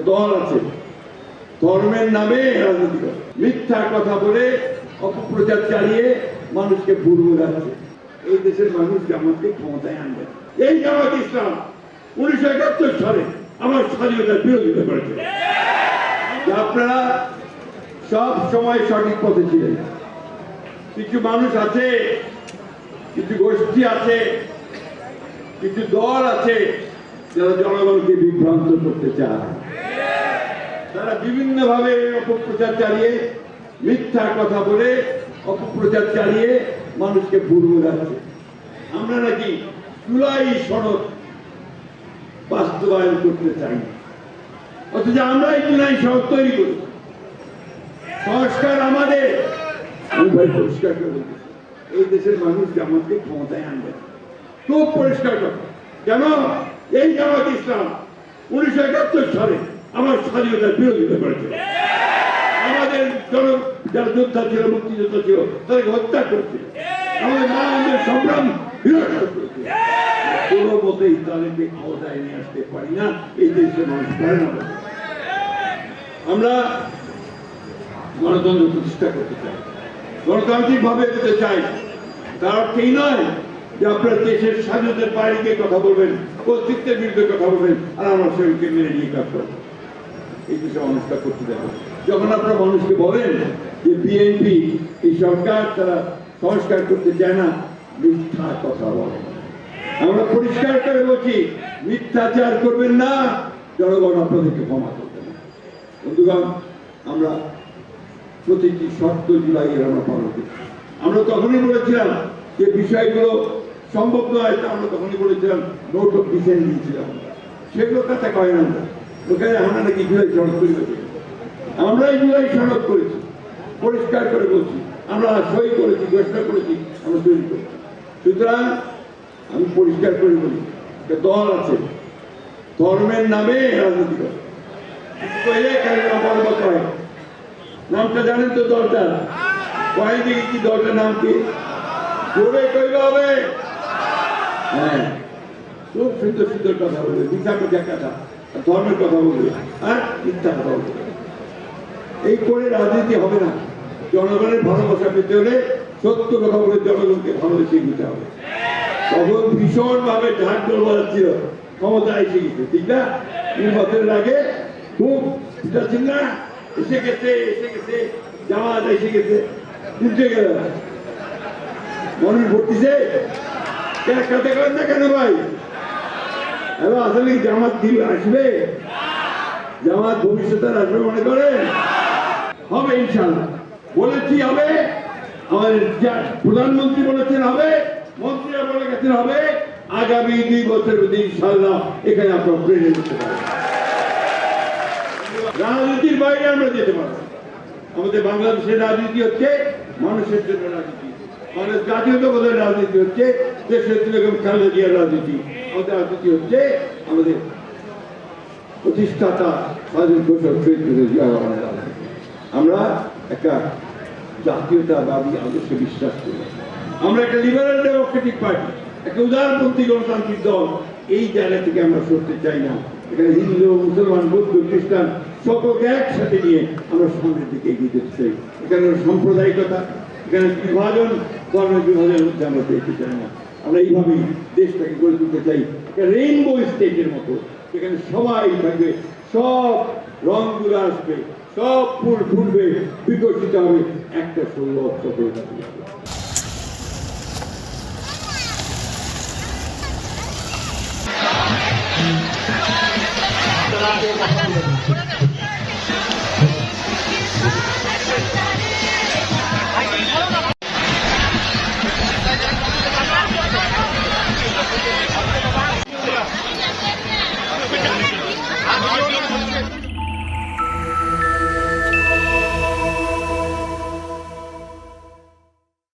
দল আছে, ধর্মের নামে রাজনীতি করে, মিথ্যা কথা বলে অপপ্রচার চালিয়ে মানুষকে ভুল বোঝাচ্ছে। এই দেশের মানুষ জামাতকে ক্ষমতায় আনবে। এই জামাত ইসলাম 1971 সালে আমার স্বাধীনতার বিরোধিতা করেছে। আপনারা সব সময় সঠিক পথে ছিলেন। কিছু মানুষ আছে, কিছু গোষ্ঠী আছে, কিছু দল আছে যারা জনগণকে বিভ্রান্ত করতে চায়। তারা বিভিন্ন ভাবে অপপ্রচার চালিয়ে, মিথ্যা কথা বলে অপপ্রচার চালিয়ে মানুষকে ভুল বোঝাচ্ছে। আমরা নাকি জুলাই সনদ বাস্তবায়ন করতে চাই, অথচ আমরাই জুলাই সনদ তৈরি করি। সংস্কার আমাদের। আমি ভাই পরিষ্কার করে বলছি, এই দেশের মানুষ জামাতকে ক্ষমতায় আনবে। খুব পরিষ্কার কথা। কেন? এই জামাত ইসলাম 1971 সালে আমার স্বাধীনতার বিরোধিতা করেছে। আমাদের যারা যোদ্ধা ছিল, মুক্তিযোদ্ধা ছিল, তাদেরকে হত্যা করছে। আমাদের মা-আমাদের সংগ্রাম বিরোধ করেছে। কোনো মতেই তাদেরকে ক্ষমতায় নিয়ে আসতে পারি না। এই দেশের মানুষ পারে না। আমরা গণতন্ত্র প্রতিষ্ঠা করতে চাই, গণতান্ত্রিক ভাবে এগোতে চাই। তার অর্থ এই নয় যে আপনার দেশের স্বাধীনতার বাইরে গিয়ে কথা বলবেন, অস্তিত্বের বিরুদ্ধে কথা বলবেন, আর আমরা সেগুলোকে মেনে নিয়ে কাজ করবো। এই দেশে মানুষটা করতে দেবো। যখন আপনারা মানুষকে বলেন যে বিএনপি এই সরকার তারা সংস্কার করতে চায় না, মিথ্যা কথা বলেন। আমরা পরিষ্কার করে বলছি, মিথ্যাচার করবেন না, জনগণ আপনাদেরকে ক্ষমা করবে না। বন্ধুগণ, আমরা প্রতিটি শর্ত জুলাইয়ের আমরা পালন করছি। আমরা তখনই বলেছিলাম যে বিষয়গুলো সম্ভব নয়, আমরা তখনই বলেছিলাম নোট অফ ডিসেন্ট দিয়েছিলাম। সেগুলো কথা কয় না। ওখানে আমরা নাকি জুলাই সনদ তৈরি করেছি। আমরাই জুলাই সনদ করেছি, পরিষ্কার করে বলছি। আমরা সই করেছি, ঘোষণা করেছি, আমরা তৈরি করেছি। সুতরাং আমি পরিষ্কার করে বলি, দল আছে, ধর্মের নামে রাজনীতি করে। নামটা জানেন তো দলটা? কয়েক দিকে কি দলটার নাম কি? জোরে কইলে হবে। হ্যাঁ, খুব সুন্দর সুন্দর কথা বলবে, মিথ্যা মিথ্যা কথা, ধর্মের কথা বলবে আর মিথ্যা কথা বলবে। এই করে রাজনীতি হবে না। জনগণের ভালোবাসা পেতে হলে সত্য কথা বলে জনগণকে ভালোবেসে নিতে হবে। তখন ভীষণ ভাবে ঢাক ঢোল বাজাচ্ছিল, ক্ষমতা এসে গেছে, ঠিক না? নির্বাচনের আগে খুব ছিল না, এসে গেছে, জামাত এসে গেছে, উঠে গেল। মনে পড়তেছে কাতে করেন না কেন ভাই? এবার আসলে জামাত দিন আসবে, জামাত ভবিষ্যতে আসবে মনে করেন? হবে ইনশাল্লাহ। বলেছি হবে, আমাদের প্রধানমন্ত্রী বলেছেন হবে, মন্ত্রীরা বলে গেছেন হবে। আগামী 2 বছরের মধ্যে ইনশাল্লাহ এখানে আপনার প্রেরণা করতে পারবেন। রাজনীতির বাইরে আমরা যেতে পারবো। আমাদের বাংলাদেশের রাজনীতি হচ্ছে মানুষের জন্য রাজনীতি, আমাদের জাতীয়তাবাদের রাজনীতি হচ্ছে দেশের বেগম খালেদা জিয়ার রাজনীতি, আমাদের রাজনীতি হচ্ছে আমাদের প্রতিষ্ঠাতা স্বাধীন ঘোষক শহীদ জিয়াউর রহমানের রাজনীতি। আমরা একটা জাতীয়তাবাদী আদর্শে বিশ্বাস করি। আমরা একটা লিবারেল ডেমোক্রেটিক পার্টি, একটা উদারপন্থী গণতান্ত্রিক দল। এই জায়গা থেকে আমরা সরতে চাই না। এখানে হিন্দু, মুসলমান, বৌদ্ধ, খ্রিস্টান সকলকে একসাথে নিয়ে আমরা সামনের দিকে এগিয়ে যেতে চাই। এখানে সাম্প্রদায়িকতা, এখানে বিভাজন, ধর্মের বিভাজনের মধ্যে আমরা দেখতে চাই না। আমরা এইভাবেই দেশটাকে গড়ে তুলতে চাই একটা রেইনবো স্টেটের মতো, যেখানে সবাই থাকবে, সব রঙগুলো আসবে, সব ফুল ফুটবে, বিকশিত হবে, একটা সুন্দর সফলতা হবে।